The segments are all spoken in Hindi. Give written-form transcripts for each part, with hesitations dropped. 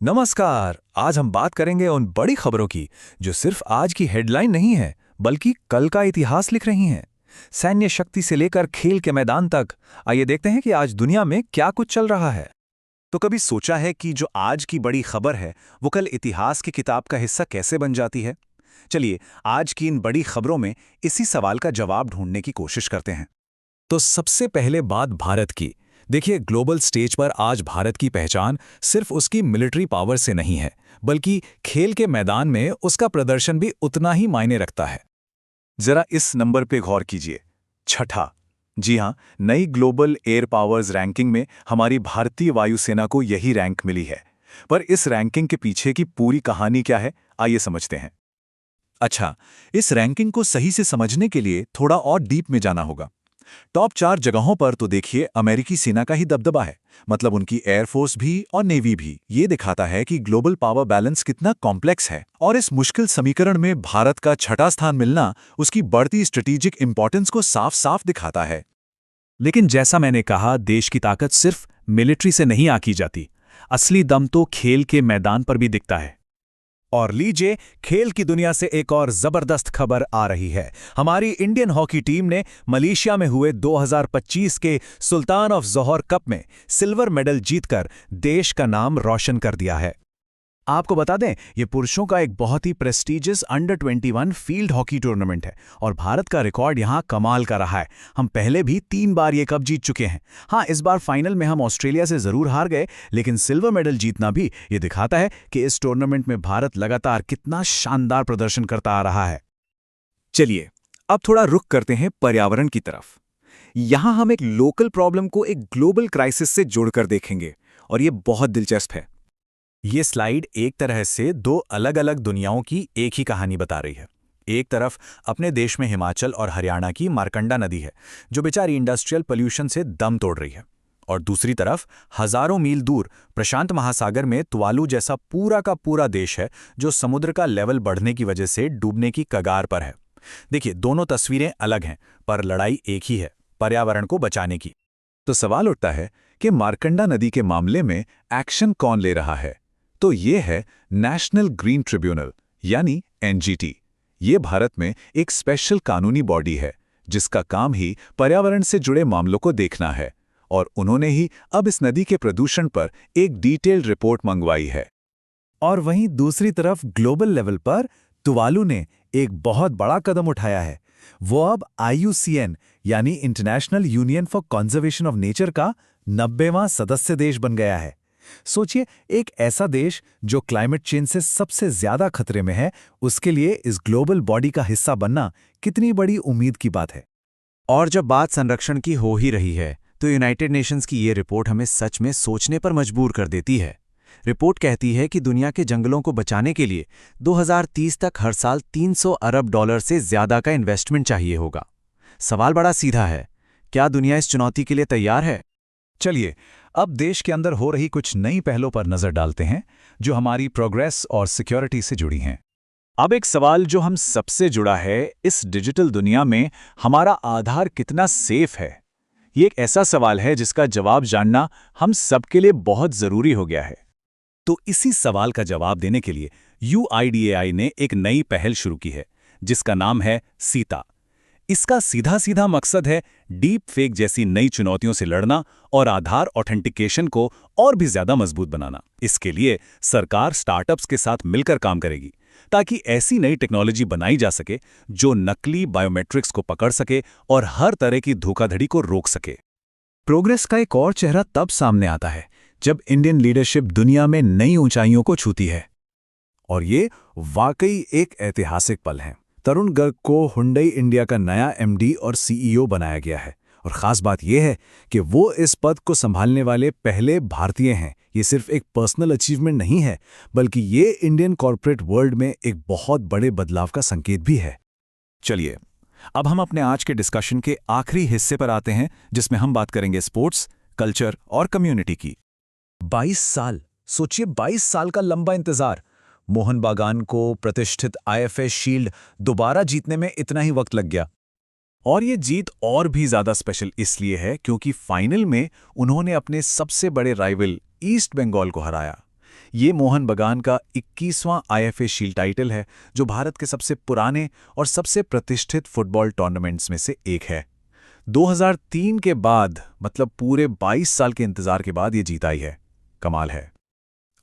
नमस्कार। आज हम बात करेंगे उन बड़ी खबरों की जो सिर्फ आज की हेडलाइन नहीं है बल्कि कल का इतिहास लिख रही हैं। सैन्य शक्ति से लेकर खेल के मैदान तक। आइए देखते हैं कि आज दुनिया में क्या कुछ चल रहा है। तो कभी सोचा है कि जो आज की बड़ी खबर है वो कल इतिहास की किताब का हिस्सा कैसे बन जाती है? चलिए, आज की इन बड़ी खबरों में इसी सवाल का जवाब ढूंढने की कोशिश करते हैं। तो सबसे पहले बात भारत की। देखिए, ग्लोबल स्टेज पर आज भारत की पहचान सिर्फ उसकी मिलिट्री पावर से नहीं है, बल्कि खेल के मैदान में उसका प्रदर्शन भी उतना ही मायने रखता है। जरा इस नंबर पे गौर कीजिए, छठा। जी हाँ, नई ग्लोबल एयर पावर्स रैंकिंग में हमारी भारतीय वायुसेना को यही रैंक मिली है। पर इस रैंकिंग के पीछे की पूरी कहानी क्या है, आइए समझते हैं। अच्छा, इस रैंकिंग को सही से समझने के लिए थोड़ा और डीप में जाना होगा। टॉप 4 जगहों पर तो देखिए अमेरिकी सेना का ही दबदबा है, मतलब उनकी एयरफोर्स भी और नेवी भी। ये दिखाता है कि ग्लोबल पावर बैलेंस कितना कॉम्प्लेक्स है, और इस मुश्किल समीकरण में भारत का छठा स्थान मिलना उसकी बढ़ती स्ट्रेटेजिक इंपॉर्टेंस को साफ साफ दिखाता है। लेकिन जैसा मैंने कहा, देश की ताकत सिर्फ मिलिट्री से नहीं आंकी जाती। असली दम तो खेल के मैदान पर भी दिखता है। और लीजिए, खेल की दुनिया से एक और जबरदस्त खबर आ रही है। हमारी इंडियन हॉकी टीम ने मलेशिया में हुए 2025 के सुल्तान ऑफ जोहर कप में सिल्वर मेडल जीतकर देश का नाम रोशन कर दिया है। आपको बता दें, ये पुरुषों का एक बहुत ही prestigious under 21 field hockey tournament है और भारत का रिकॉर्ड यहाँ कमाल का रहा है। हम पहले भी 3 बार ये कप जीत चुके हैं। हाँ, इस बार फाइनल में हम ऑस्ट्रेलिया से जरूर हार गए, लेकिन सिल्वर मेडल जीतना भी ये दिखाता है कि इस टूर्नामेंट में भारत लगातार कितना शानदार प्रदर्शन करता आ रहा है। चलिए, अब थोड़ा रुख करते हैं पर्यावरण की तरफ। यहां हम एक लोकल प्रॉब्लम को एक ग्लोबल क्राइसिस से जोड़कर देखेंगे, और ये बहुत दिलचस्प है। ये स्लाइड एक तरह से 2 अलग-अलग दुनियाओं की एक ही कहानी बता रही है। एक तरफ अपने देश में हिमाचल और हरियाणा की मार्कंडा नदी है, जो बेचारी इंडस्ट्रियल पोल्यूशन से दम तोड़ रही है, और दूसरी तरफ हजारों मील दूर प्रशांत महासागर में तुवालू जैसा पूरा का पूरा देश है, जो समुद्र का लेवल बढ़ने की वजह से डूबने की कगार पर है। देखिए, दोनों तस्वीरें अलग हैं, पर लड़ाई एक ही है, पर्यावरण को बचाने की। तो सवाल उठता है कि मार्कंडा नदी के मामले में एक्शन कौन ले रहा है? तो ये है नेशनल ग्रीन ट्रिब्यूनल, यानी एनजीटी। ये भारत में एक स्पेशल कानूनी बॉडी है जिसका काम ही पर्यावरण से जुड़े मामलों को देखना है, और उन्होंने ही अब इस नदी के प्रदूषण पर एक डिटेल्ड रिपोर्ट मंगवाई है। और वहीं दूसरी तरफ ग्लोबल लेवल पर तुवालू ने एक बहुत बड़ा कदम उठाया है। वो अब IUCN यानी international union for conservation of nature का 90वां सदस्य देश बन गया है। सोचिए, एक ऐसा देश जो क्लाइमेट चेंज से सबसे ज्यादा खतरे में है, उसके लिए इस ग्लोबल बॉडी का हिस्सा बनना कितनी बड़ी उम्मीद की बात है। और जब बात संरक्षण की हो ही रही है, तो यूनाइटेड नेशंस की ये रिपोर्ट हमें सच में सोचने पर मजबूर कर देती है। रिपोर्ट कहती है कि दुनिया के जंगलों को बचाने के लिए 2030 तक हर साल $300 अरब से ज्यादा का इन्वेस्टमेंट चाहिए होगा। सवाल बड़ा सीधा है, क्या दुनिया इस चुनौती के लिए तैयार है? चलिए, अब देश के अंदर हो रही कुछ नई पहलों पर नजर डालते हैं जो हमारी प्रोग्रेस और सिक्योरिटी से जुड़ी हैं। अब एक सवाल जो हम सबसे जुड़ा है, इस डिजिटल दुनिया में हमारा आधार कितना सेफ है? ये एक ऐसा सवाल है जिसका जवाब जानना हम सबके लिए बहुत जरूरी हो गया है। तो इसी सवाल का जवाब देने के लिए UIDAI ने एक नई पहल शुरू की है जिसका नाम है सीता। इसका सीधा सीधा मकसद है डीप फेक जैसी नई चुनौतियों से लड़ना और आधार ऑथेंटिकेशन को और भी ज्यादा मजबूत बनाना। इसके लिए सरकार स्टार्टअप्स के साथ मिलकर काम करेगी ताकि ऐसी नई टेक्नोलॉजी बनाई जा सके जो नकली बायोमेट्रिक्स को पकड़ सके और हर तरह की धोखाधड़ी को रोक सके। प्रोग्रेस का एक और चेहरा तब सामने आता है जब इंडियन लीडरशिप दुनिया में नई ऊंचाइयों को छूती है, और ये वाकई एक ऐतिहासिक पल है। तरुण गर्ग को हुंडई इंडिया का नया MD और CEO बनाया गया है, और खास बात यह है कि वो इस पद को संभालने वाले पहले भारतीय हैं। ये सिर्फ एक पर्सनल अचीवमेंट नहीं है, बल्कि ये इंडियन कॉर्पोरेट वर्ल्ड में एक बहुत बड़े बदलाव का संकेत भी है। चलिए, अब हम अपने आज के डिस्कशन के आखिरी हिस्से पर आते हैं, जिसमें हम बात करेंगे स्पोर्ट्स, कल्चर और कम्युनिटी की। 22 साल, सोचिए, 22 साल का लंबा इंतजार। मोहन बागान को प्रतिष्ठित IFA शील्ड दोबारा जीतने में इतना ही वक्त लग गया। और ये जीत और भी ज्यादा स्पेशल इसलिए है क्योंकि फाइनल में उन्होंने अपने सबसे बड़े राइवल ईस्ट बंगाल को हराया। ये मोहन बगान का 21वां IFA शील्ड टाइटल है, जो भारत के सबसे पुराने और सबसे प्रतिष्ठित फुटबॉल टूर्नामेंट्स में से एक है। 2003 के बाद, मतलब पूरे 22 साल के इंतजार के बाद ये जीत आई है। कमाल है।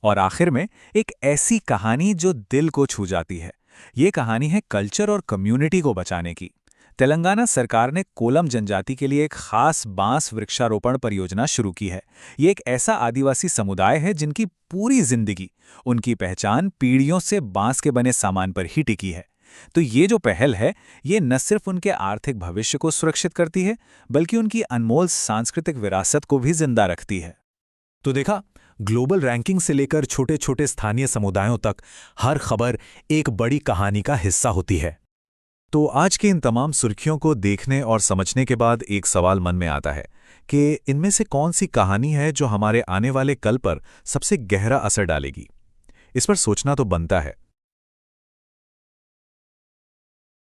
और आखिर में एक ऐसी कहानी जो दिल को छू जाती है। ये कहानी है कल्चर और कम्युनिटी को बचाने की। तेलंगाना सरकार ने कोलम जनजाति के लिए एक खास बांस वृक्षारोपण परियोजना शुरू की है। ये एक ऐसा आदिवासी समुदाय है जिनकी पूरी जिंदगी, उनकी पहचान पीढ़ियों से बांस के बने सामान पर ही टिकी है। तो ये जो पहल है, ये न सिर्फ उनके आर्थिक भविष्य को सुरक्षित करती है, बल्कि उनकी अनमोल सांस्कृतिक विरासत को भी जिंदा रखती है। तो देखा, ग्लोबल रैंकिंग से लेकर छोटे छोटे स्थानीय समुदायों तक हर खबर एक बड़ी कहानी का हिस्सा होती है। तो आज के इन तमाम सुर्खियों को देखने और समझने के बाद एक सवाल मन में आता है कि इनमें से कौन सी कहानी है जो हमारे आने वाले कल पर सबसे गहरा असर डालेगी। इस पर सोचना तो बनता है।